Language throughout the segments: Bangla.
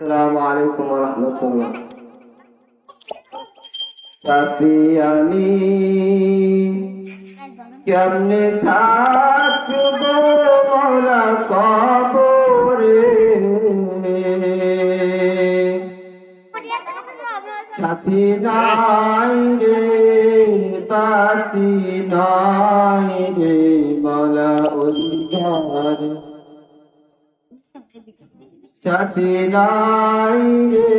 আসসালামু আলাইকুম ওয়া রাহমাতুল্লাহ। সাথী আমি কেমনে থাকবো মওলা কবরে, সাথী নাই রে পাতি নাই রে মওলা ওই ঘরে, সাথী নাই রে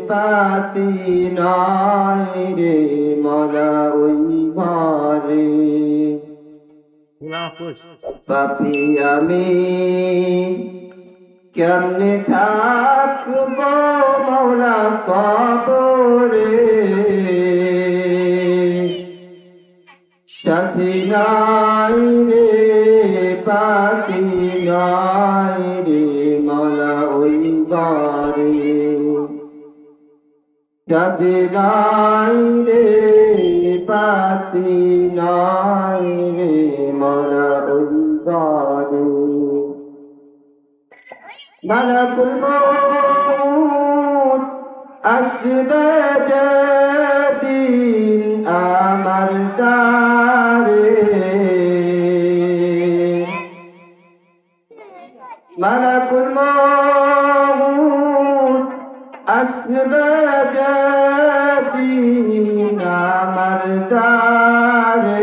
পাতি নাই রে মওলা ওই ঘরে। পাপী আমি কেমনে থাকবো মওলা কবরে, সাথী নাই রে পাতি নাই রে মওলা ওই ঘরে, সাথী নাই রে পাতি নাই রে মওলা ওই ঘরে। মালাকুল মউত আসবে যেদিন আমার দ্বারে, মালাকুল মউত আসবে যেদিন আমার দ্বারে,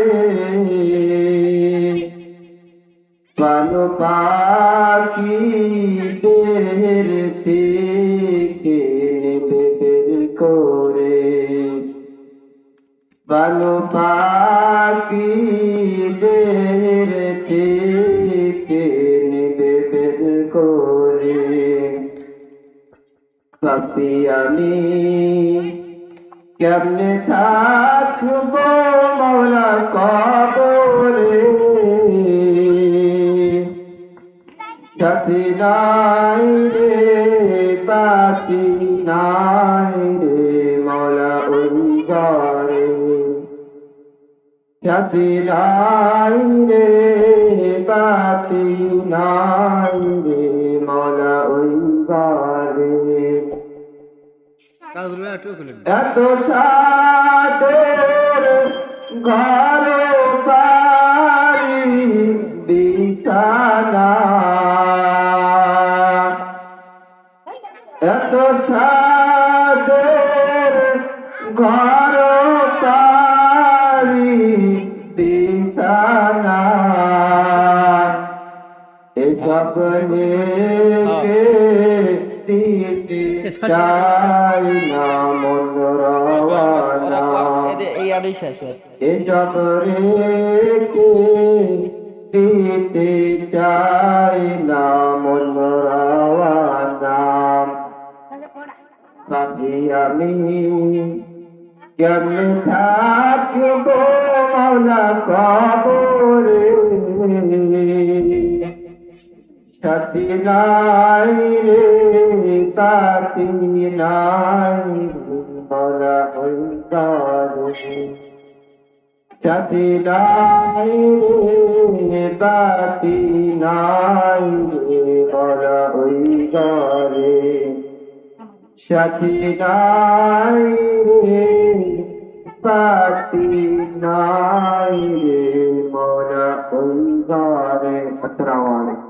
প্রাণ পাখি দেহের থেকে নেবে বের করে, প্রাণ পাখি দেহের থেকে নেবে বের করে। পাপী আমি কেমনে থাকবো মওলা কবরে, সাথী নাই রে পাতি নাই রে মওলা ওই ঘরে, সাথী নাই রে পাতি নাই রে মওলা ওই ঘরে। এত সাদের ঘর বাড়ি বিছানা, এত সাদের ঘর বাড়ি বিছানা, এসব রেখে দিতে চাই না মন রওয়ানা, এসব রেখে দিতে চাই না মন রওয়ানা। পাপী আমি কেমনে থাকবো মওলা কবরে, সাথী নাই রে পাতি নাই রে মওলা ওই ঘরে, সাথী নাই রে পাতি নাই রে মওলা ওই ঘরে, সাথী নাই রে পাতি নাই রে মওলা ওই ঘরে। আসসালামু আলাইকুম।